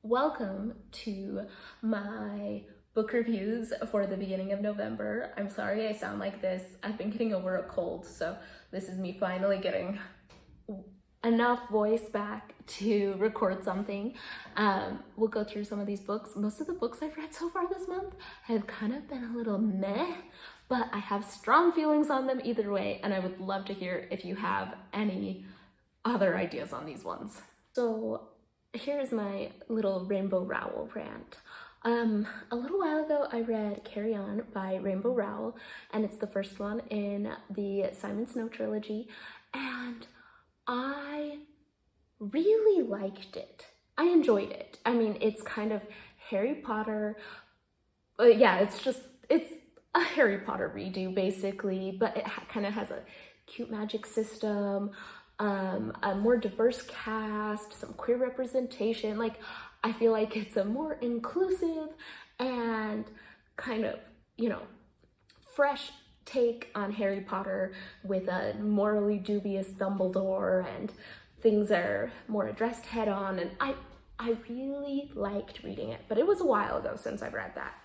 Welcome to my book reviews for the beginning of November. I'm sorry I sound like this. I've been getting over a cold, so this is me finally getting enough voice back to record something. We'll go through some of these books. Most of the books I've read so far this month have kind of been a little meh, but I have strong feelings on them either way, and I would love to hear if you have any other ideas on these ones. So here's my little Rainbow Rowell rant. A little while ago, I read Carry On by Rainbow Rowell, and it's the first one in the Simon Snow trilogy, and I really liked it. I enjoyed it. I mean, it's kind of Harry Potter. Yeah, it's a Harry Potter redo, basically, but it kind of has a cute magic system, a more diverse cast, some queer representation. Like, I feel like it's a more inclusive and kind of, fresh take on Harry Potter with a morally dubious Dumbledore, and things are more addressed head on, and I really liked reading it, but it was a while ago since I've read that.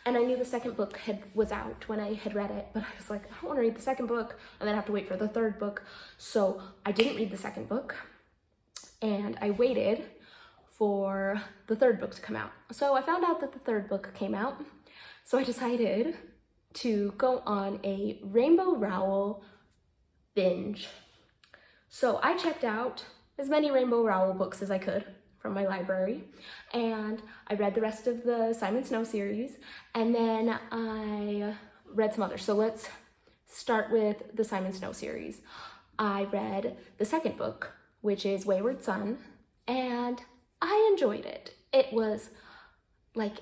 And I knew the second book was out when I had read it, but I was like, I don't want to read the second book and then have to wait for the third book. So I didn't read the second book, and I waited for the third book to come out. So I found out that the third book came out. So I decided to go on a Rainbow Rowell binge. So I checked out as many Rainbow Rowell books as I could from my library, and I read the rest of the Simon Snow series, and then I read some others. So let's start with the Simon Snow series. I read the second book, which is Wayward Son, and I enjoyed it. It was like,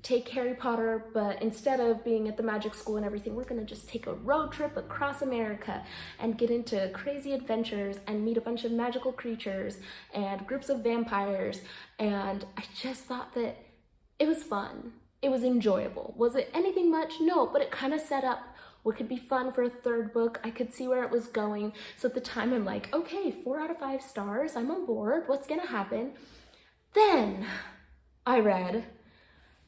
take Harry Potter, but instead of being at the magic school and everything, we're gonna just take a road trip across America and get into crazy adventures and meet a bunch of magical creatures and groups of vampires. And I just thought that it was fun. It was enjoyable. Was it anything much? No, but it kind of set up what could be fun for a third book. I could see where it was going. So at the time, I'm like, okay, 4 out of 5 stars. I'm on board. What's gonna happen? Then I read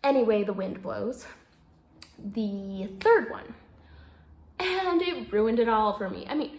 Anyway the Wind Blows, the third one, and it ruined it all for me. I mean,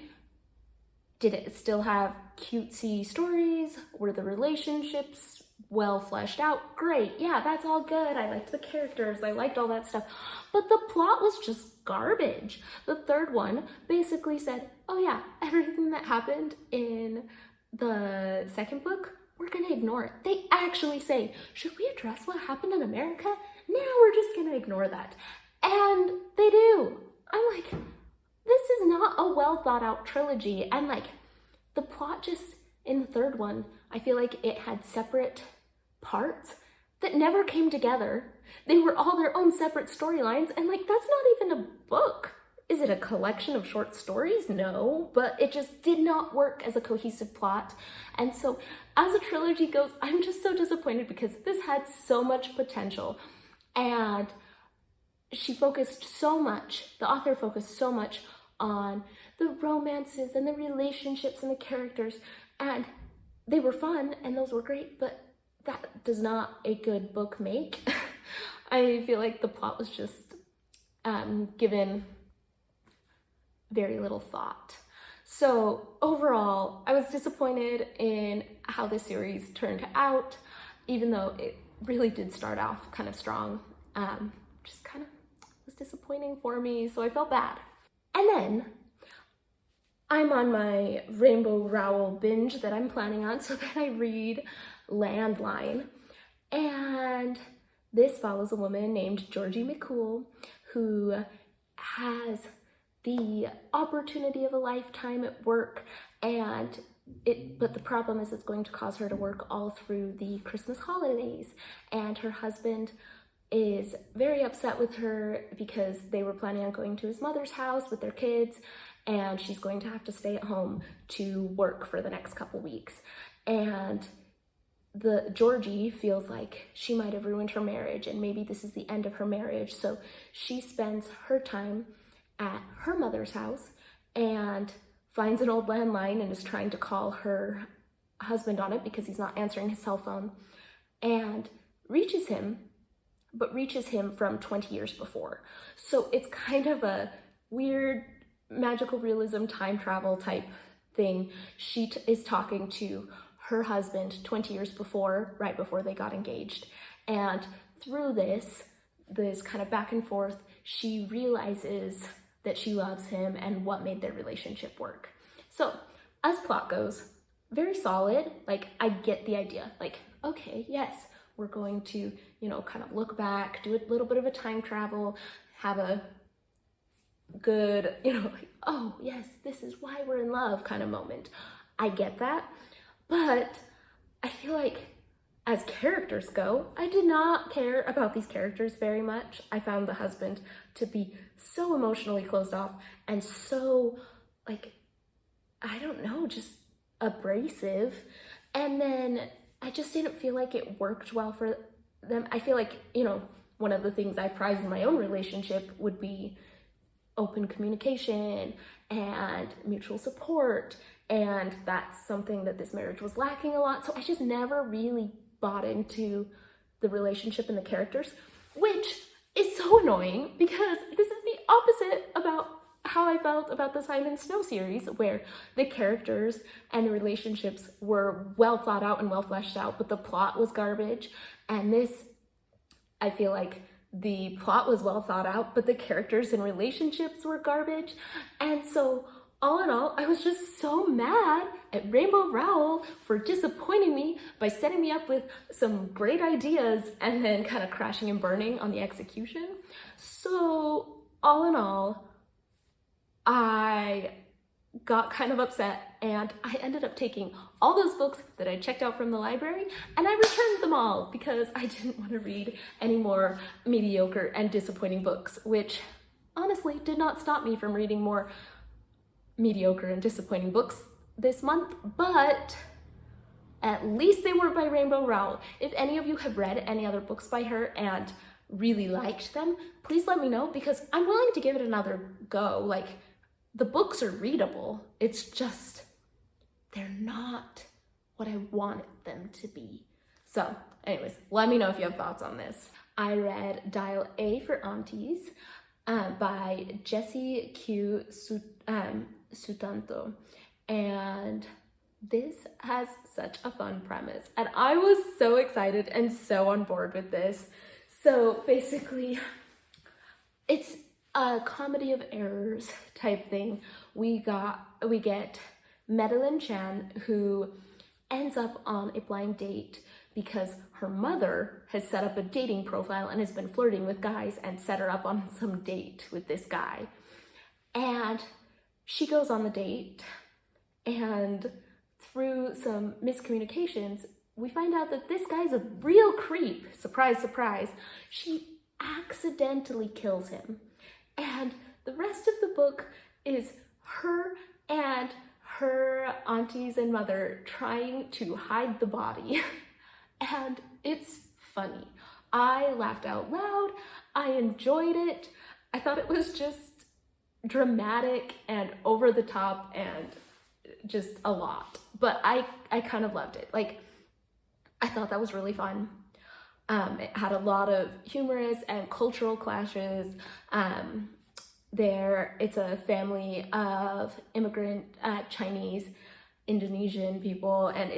did it still have cutesy stories? Were the relationships well fleshed out? Great, yeah, that's all good. I liked the characters, I liked all that stuff, but the plot was just garbage. The third one basically said, oh yeah, everything that happened in the second book, we're gonna ignore it. They actually say, should we address what happened in America? No, we're just gonna ignore that. And they do. I'm like, this is not a well thought out trilogy. And like, the plot just, in the third one, I feel like it had separate parts that never came together. They were all their own separate storylines, and like, that's not even a book. Is it a collection of short stories? No, but it just did not work as a cohesive plot. And so as a trilogy goes, I'm just so disappointed because this had so much potential, and the author focused so much on the romances and the relationships and the characters, and they were fun and those were great, but that does not a good book make. I feel like the plot was just given very little thought. So overall, I was disappointed in how the series turned out, even though it really did start off kind of strong. Just kind of was disappointing for me, so I felt bad. And then I'm on my Rainbow Rowell binge that I'm planning on, so then I read Landline, and this follows a woman named Georgie McCool who has the opportunity of a lifetime at work, but the problem is it's going to cause her to work all through the Christmas holidays, and her husband is very upset with her because they were planning on going to his mother's house with their kids, and she's going to have to stay at home to work for the next couple weeks. And Georgie feels like she might have ruined her marriage, and maybe this is the end of her marriage, so she spends her time at her mother's house and finds an old landline and is trying to call her husband on it because he's not answering his cell phone. and reaches him, but reaches him from 20 years before. So it's kind of a weird magical realism time travel type thing. She is talking to her husband 20 years before, right before they got engaged. And through this kind of back and forth, she realizes that she loves him and what made their relationship work. So as plot goes, very solid. Like, I get the idea. Like, okay, yes, we're going to, kind of look back, do a little bit of a time travel, have a good, like, oh yes, this is why we're in love kind of moment. I get that. But I feel like as characters go, I did not care about these characters very much. I found the husband to be so emotionally closed off and so, like, I don't know, just abrasive. And then I just didn't feel like it worked well for them. I feel like, one of the things I prize in my own relationship would be open communication and mutual support. And that's something that this marriage was lacking a lot. So I just never really bought into the relationship and the characters, which is so annoying because this is the opposite about how I felt about the Simon Snow series, where the characters and the relationships were well thought out and well fleshed out, but the plot was garbage. And this, I feel like the plot was well thought out, but the characters and relationships were garbage. And so all in all, I was just so mad at Rainbow Rowell for disappointing me by setting me up with some great ideas and then kind of crashing and burning on the execution. So all in all, I got kind of upset and I ended up taking all those books that I checked out from the library and I returned them all because I didn't want to read any more mediocre and disappointing books, which honestly did not stop me from reading more mediocre and disappointing books this month, but at least they weren't by Rainbow Rowell. If any of you have read any other books by her and really liked them, please let me know because I'm willing to give it another go. Like, the books are readable, it's just they're not what I wanted them to be. So anyways, let me know if you have thoughts on this. I read Dial A for Aunties by Jessie Q. Sutanto, and this has such a fun premise and I was so excited and so on board with this. So basically, it's a comedy of errors type thing. We get Madeline Chan, who ends up on a blind date because her mother has set up a dating profile and has been flirting with guys and set her up on some date with this guy. And she goes on the date, and through some miscommunications, we find out that this guy's a real creep. Surprise, surprise. She accidentally kills him. And the rest of the book is her and her aunties and mother trying to hide the body. And it's funny. I laughed out loud. I enjoyed it. I thought it was just dramatic and over the top and just a lot. But I kind of loved it. Like, I thought that was really fun. It had a lot of humorous and cultural clashes. It's a family of immigrant Chinese, Indonesian people, and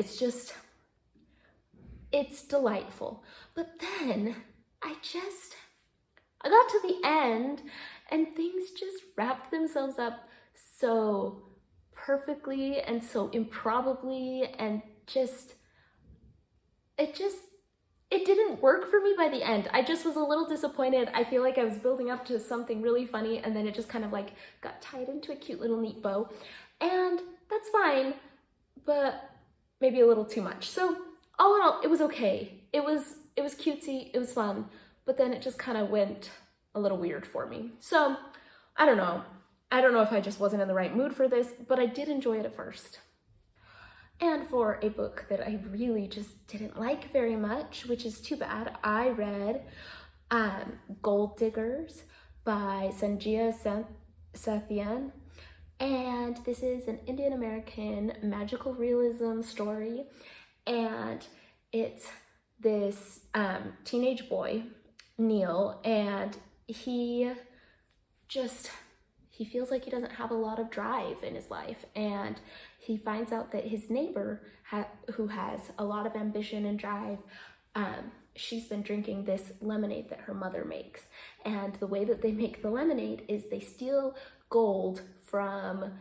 it's delightful. But then I got to the end and things just wrapped themselves up so perfectly and so improbably, and it didn't work for me by the end. I just was a little disappointed. I feel like I was building up to something really funny and then it just kind of like got tied into a cute little neat bow. And that's fine, but maybe a little too much. So all in all, it was okay. It was cutesy, it was fun, but then it just kind of went a little weird for me. So I don't know. I don't know if I just wasn't in the right mood for this, but I did enjoy it at first. And for a book that I really just didn't like very much, which is too bad, I read Gold Diggers by Sanjaya Sathian. And this is an Indian American magical realism story. And it's this teenage boy, Neil, and he feels like he doesn't have a lot of drive in his life, and he finds out that his neighbor who has a lot of ambition and drive, she's been drinking this lemonade that her mother makes. And the way that they make the lemonade is they steal gold from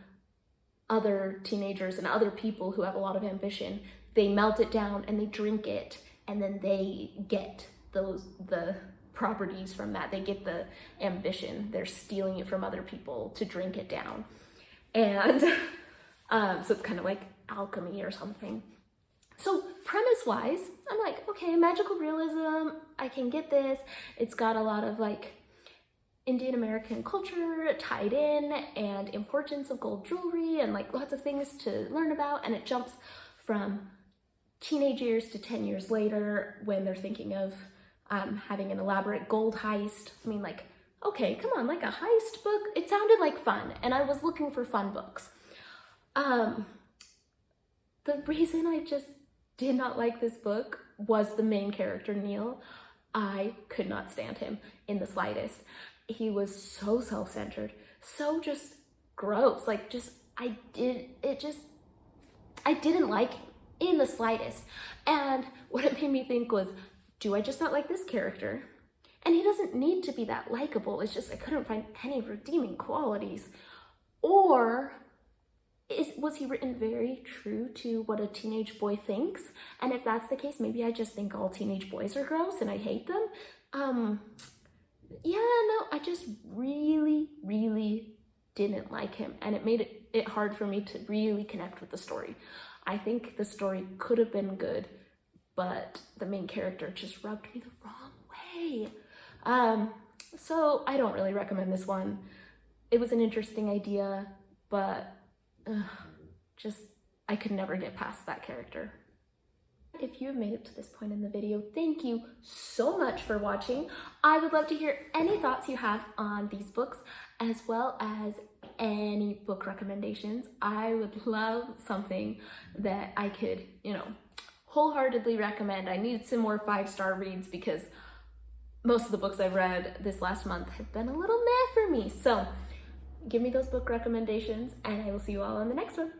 other teenagers and other people who have a lot of ambition. They melt it down and they drink it, and then they get the properties from that. They get the ambition. They're stealing it from other people to drink it down. And so it's kind of like alchemy or something. So premise-wise, I'm like, okay, magical realism, I can get this. It's got a lot of like Indian American culture tied in, and importance of gold jewelry, and like lots of things to learn about. And it jumps from teenage years to 10 years later when they're thinking of having an elaborate gold heist. I mean, like, okay, come on, like a heist book? It sounded like fun, and I was looking for fun books. The reason I just did not like this book was the main character, Neil. I could not stand him in the slightest. He was so self-centered, so just gross. Like, I didn't like him in the slightest. And what it made me think was, do I just not like this character? And he doesn't need to be that likable. It's just I couldn't find any redeeming qualities. Or was he written very true to what a teenage boy thinks? And if that's the case, maybe I just think all teenage boys are gross and I hate them. Yeah, no, I just really, really didn't like him. And it made it hard for me to really connect with the story. I think the story could have been good, but the main character just rubbed me the wrong way. So I don't really recommend this one. It was an interesting idea, but I could never get past that character. If you have made it to this point in the video, thank you so much for watching. I would love to hear any thoughts you have on these books, as well as any book recommendations. I would love something that I could, wholeheartedly recommend. I need some more 5-star reads because most of the books I've read this last month have been a little meh for me. So give me those book recommendations, and I will see you all in the next one.